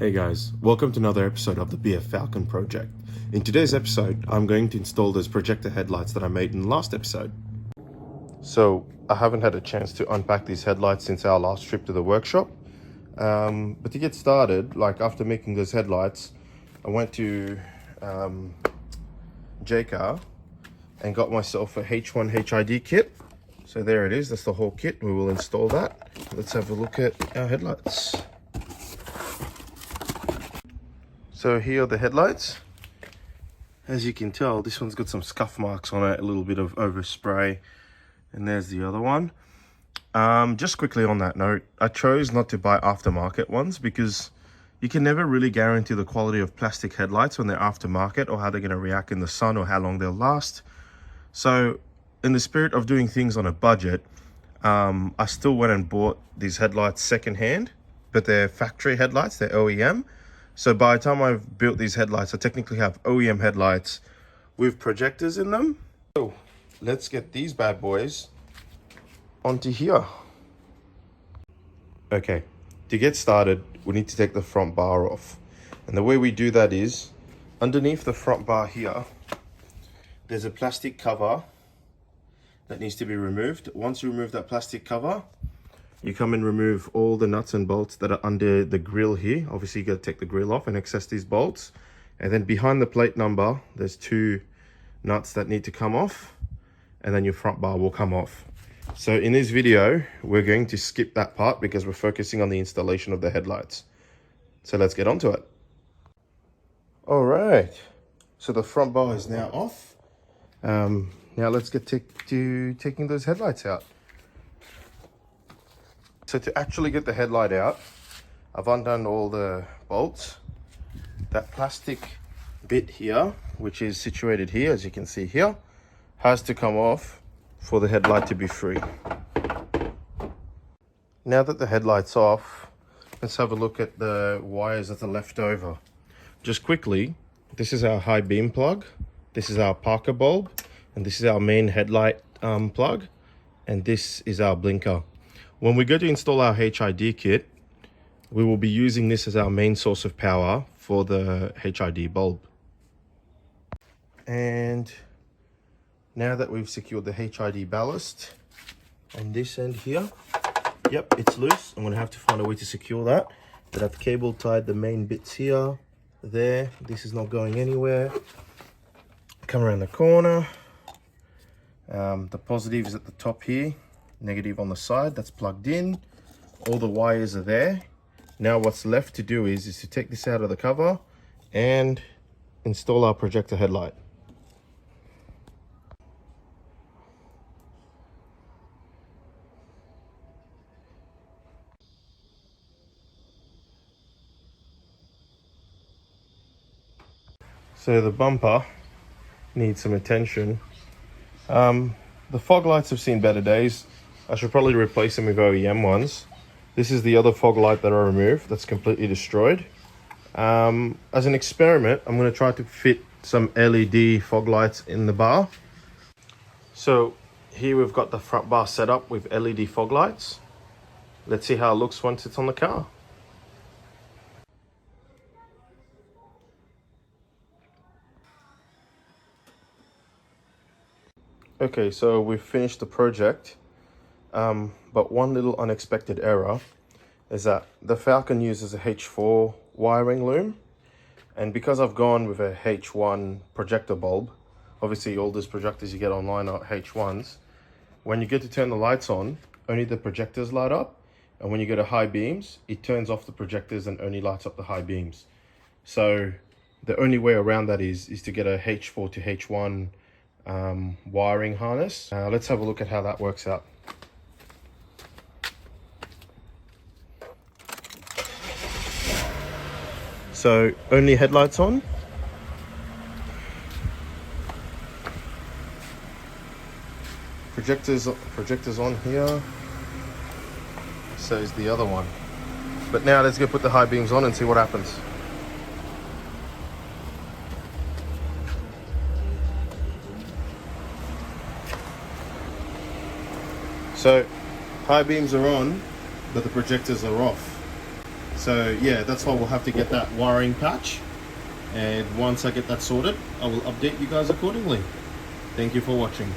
Hey guys, welcome to another episode of the BF Falcon project. In today's episode, I'm going to install those projector headlights that I made in the last episode. So, I haven't had a chance to unpack these headlights since our last trip to the workshop. But to get started, like after making those headlights, I went to JCar and got myself a H1 HID kit. So there it is, that's the whole kit. We will install that. Let's have a look at our headlights. So here are the headlights. As you can tell, this one's got some scuff marks on it, a little bit of overspray, and there's the other one. Just quickly on that note, I chose not to buy aftermarket ones because you can never really guarantee the quality of plastic headlights when they're aftermarket or how they're going to react in the sun or how long they'll last. So in the spirit of doing things on a budget, I still went and bought these headlights secondhand, but they're factory headlights, they're OEM. So by the time I've built these headlights, I technically have OEM headlights with projectors in them. So let's get these bad boys onto here. Okay, to get started, we need to take the front bar off. And the way we do that is, underneath the front bar here, there's a plastic cover that needs to be removed. Once you remove that plastic cover, you come and remove all the nuts and bolts that are under the grill here. Obviously, you got to take the grill off and access these bolts. And then behind the plate number, there's two nuts that need to come off. And then your front bar will come off. So in this video, we're going to skip that part because we're focusing on the installation of the headlights. So let's get onto it. All right. So the front bar is now off. Now let's get to taking those headlights out. So to actually get the headlight out, I've undone all the bolts. That plastic bit here, which is situated here, as you can see here, has to come off for the headlight to be free. Now that the headlight's off, let's have a look at the wires that are left over. Just quickly, this is our high beam plug, this is our Parker bulb, and this is our main headlight plug, and this is our blinker. When we go to install our HID kit, we will be using this as our main source of power for the HID bulb. And now that we've secured the HID ballast on this end here, yep, it's loose. I'm going to have to find a way to secure that. But I've cable tied the main bits here, there. This is not going anywhere. Come around the corner. The positive is at the top here. Negative on the side, that's plugged in. All the wires are there. Now what's left to do is to take this out of the cover and install our projector headlight. So the bumper needs some attention. The fog lights have seen better days. I should probably replace them with OEM ones. This is the other fog light that I removed that's completely destroyed. As an experiment, I'm going to try to fit some LED fog lights in the bar. So here we've got the front bar set up with LED fog lights. Let's see how it looks once it's on the car. Okay, so we've finished the project. But one little unexpected error is that the Falcon uses a H4 wiring loom, and because I've gone with a H1 projector bulb, obviously all those projectors you get online are H1s, when you get to turn the lights on, only the projectors light up, and when you go to high beams, it turns off the projectors and only lights up the high beams. So the only way around that is to get a H4 to H1 wiring harness. Let's have a look at how that works out. So only headlights on. Projectors on here. So is the other one. But now let's go put the high beams on and see what happens. So high beams are on, but the projectors are off. So yeah, that's why we'll have to get that wiring patch, and once I get that sorted, I will update you guys accordingly. Thank you for watching.